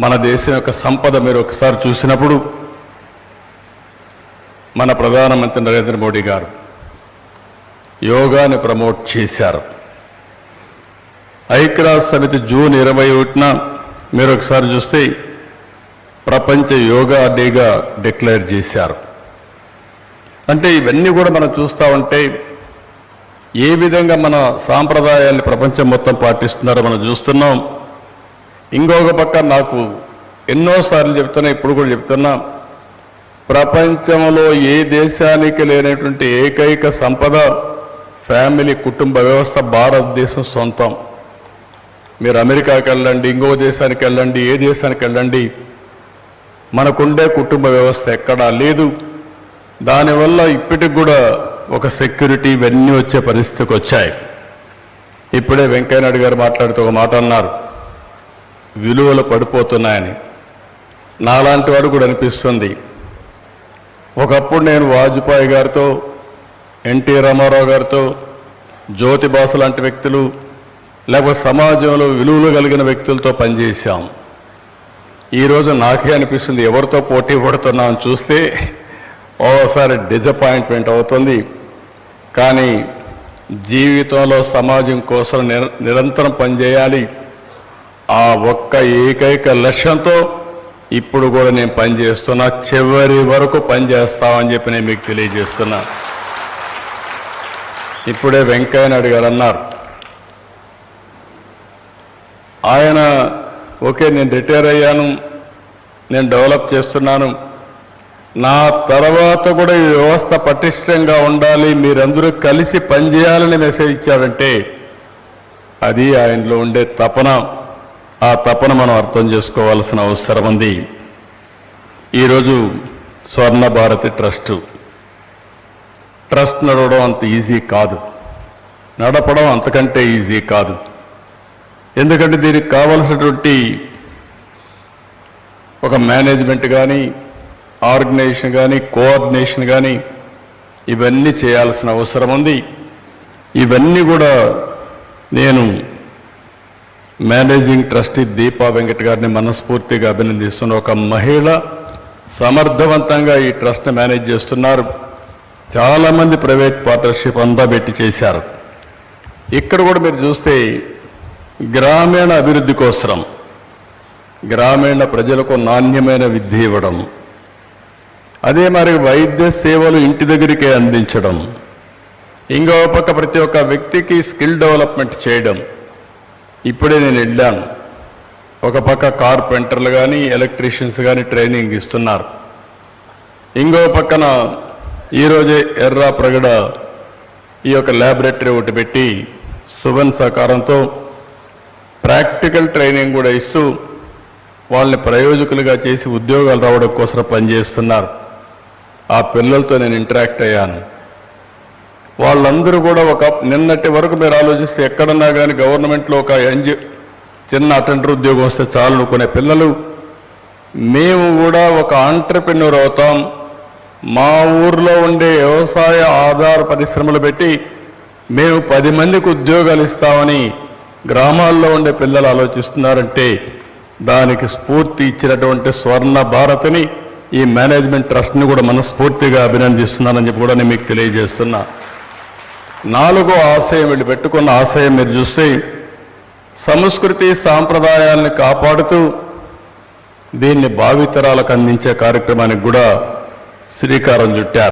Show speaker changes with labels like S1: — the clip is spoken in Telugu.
S1: మన దేశం యొక్క సంపద మీరు ఒకసారి చూసినప్పుడు మన ప్రధానమంత్రి నరేంద్ర మోడీ గారు యోగాని ప్రమోట్ చేశారు. ఐక్యరాజ్య సమితి జూన్ 21న మీరు ఒకసారి చూస్తే ప్రపంచ యోగా డేగా డిక్లేర్ చేశారు. అంటే ఇవన్నీ కూడా మనం చూస్తూ ఉంటే ఏ విధంగా మన సాంప్రదాయాన్ని ప్రపంచం మొత్తం పాటిస్తున్నారో మనం చూస్తున్నాం. ఇంకొక పక్క నాకు ఎన్నోసార్లు చెప్తున్నా, ఇప్పుడు కూడా చెప్తున్నా, ప్రపంచంలో ఏ దేశానికి లేనటువంటి ఏకైక సంపద ఫ్యామిలీ కుటుంబ వ్యవస్థ భారతదేశం సొంతం. మీరు అమెరికాకి వెళ్ళండి, ఇంకో దేశానికి వెళ్ళండి, ఏ దేశానికి వెళ్ళండి, మనకుండే కుటుంబ వ్యవస్థ ఎక్కడా లేదు. దానివల్ల ఇప్పటికి కూడా ఒక సెక్యూరిటీ ఇవన్నీ వచ్చే పరిస్థితికి వచ్చాయి. ఇప్పుడే వెంకయ్యనాయుడు గారు మాట్లాడుతూ ఒక మాట అన్నారు, విలువలు పడిపోతున్నాయని. నాలాంటి వాడు కూడా అనిపిస్తుంది. ఒకప్పుడు నేను వాజ్పేయి గారితో, ఎన్టీ రామారావు గారితో, జ్యోతిబాసు లాంటి వ్యక్తులు, లేకపోతే సమాజంలో విలువలు కలిగిన వ్యక్తులతో పనిచేశాం. ఈరోజు నాకే అనిపిస్తుంది, ఎవరితో పోటీ పడుతున్నామని చూస్తే ఓసారి డిసప్పాయింట్మెంట్ అవుతుంది. కానీ జీవితంలో సమాజం కోసం నిరంతరం పనిచేయాలి. ఆ ఒక్క ఏకైక లక్ష్యంతో ఇప్పుడు కూడా నేను పనిచేస్తున్నా, చివరి వరకు పనిచేస్తామని చెప్పి నేను మీకు తెలియజేస్తున్నా. ఇప్పుడే వెంకయ్యనాయుడు గారు అన్నారు, ఆయన ఓకే నేను రిటైర్ అయ్యాను, నేను డెవలప్ చేస్తున్నాను, నా తర్వాత కూడా ఈ వ్యవస్థ పటిష్టంగా ఉండాలి, మీరందరూ కలిసి పనిచేయాలని మెసేజ్ ఇచ్చారంటే అది ఆయనలో ఉండే తపన. ఆ తపన మనం అర్థం చేసుకోవాల్సిన అవసరం ఉంది. ఈరోజు స్వర్ణ భారతి ట్రస్ట్ నడవడం అంత ఈజీ కాదు, నడపడం అంతకంటే ఈజీ కాదు. ఎందుకంటే దీనికి కావలసినటువంటి ఒక మేనేజ్మెంట్ కానీ, ఆర్గనైజేషన్ కానీ, కోఆర్డినేషన్ కానీ ఇవన్నీ చేయాల్సిన అవసరం ఉంది. ఇవన్నీ కూడా నేను మేనేజింగ్ ట్రస్టీ దీపా వెంకట్ గారిని మనస్ఫూర్తిగా అభినందిస్తున్న. ఒక మహిళ సమర్థవంతంగా ఈ ట్రస్ట్ని మేనేజ్ చేస్తున్నారు. చాలామంది ప్రైవేట్ పార్ట్నర్షిప్ అంతా పెట్టి చేశారు. ఇక్కడ కూడా మీరు చూస్తే గ్రామీణ అభివృద్ధి కోసం గ్రామీణ ప్రజలకు నాణ్యమైన విద్య ఇవ్వడం, అదే మరి వైద్య సేవలు ఇంటి దగ్గరికే అందించడం, ఇంకో పక్క ప్రతి ఒక్క వ్యక్తికి స్కిల్ డెవలప్మెంట్ చేయడం. ఇప్పుడే నేను వెళ్ళాను, ఒక పక్క కార్పెంటర్లు కానీ, ఎలక్ట్రీషియన్స్ కానీ ట్రైనింగ్ ఇస్తున్నారు. ఇంకో పక్కన ఈరోజే ఎర్రాప్రగడ ఈ యొక్క ల్యాబొరేటరీ ఒకటి పెట్టి సువన్ సహకారంతో ప్రాక్టికల్ ట్రైనింగ్ కూడా ఇస్తూ వాళ్ళని ప్రయోజకులుగా చేసి ఉద్యోగాలు రావడం కోసం పనిచేస్తున్నారు. ఆ పిల్లలతో నేను ఇంటరాక్ట్ అయ్యాను. వాళ్ళందరూ కూడా నిన్నటి వరకు మీరు ఆలోచిస్తే ఎక్కడన్నా కానీ గవర్నమెంట్లో ఒక చిన్న అటెండర్ ఉద్యోగం వస్తే చాలు అనుకునే పిల్లలు, మేము కూడా ఒక ఆంట్రప్రెన్యూర్ అవుతాం, మా ఊర్లో ఉండే వ్యవసాయ ఆధార పరిశ్రమలు పెట్టి మేము 10 మందికి ఉద్యోగాలు ఇస్తామని గ్రామాల్లో ఉండే పిల్లలు ఆలోచిస్తున్నారంటే దానికి స్ఫూర్తి ఇచ్చినటువంటి స్వర్ణ భారతిని, ఈ మేనేజ్మెంట్ ట్రస్ట్ని కూడా మనస్ఫూర్తిగా అభినందిస్తున్నానని చెప్పి కూడా నేను మీకు తెలియజేస్తున్నా. 4వ ఆశయం వీళ్ళు పెట్టుకున్న ఆశయం మీరు చూస్తే సంస్కృతి సాంప్రదాయాలను కాపాడుతూ దీన్ని భావితరాలకు అందించే కార్యక్రమానికి కూడా శ్రీకారం చుట్టారు.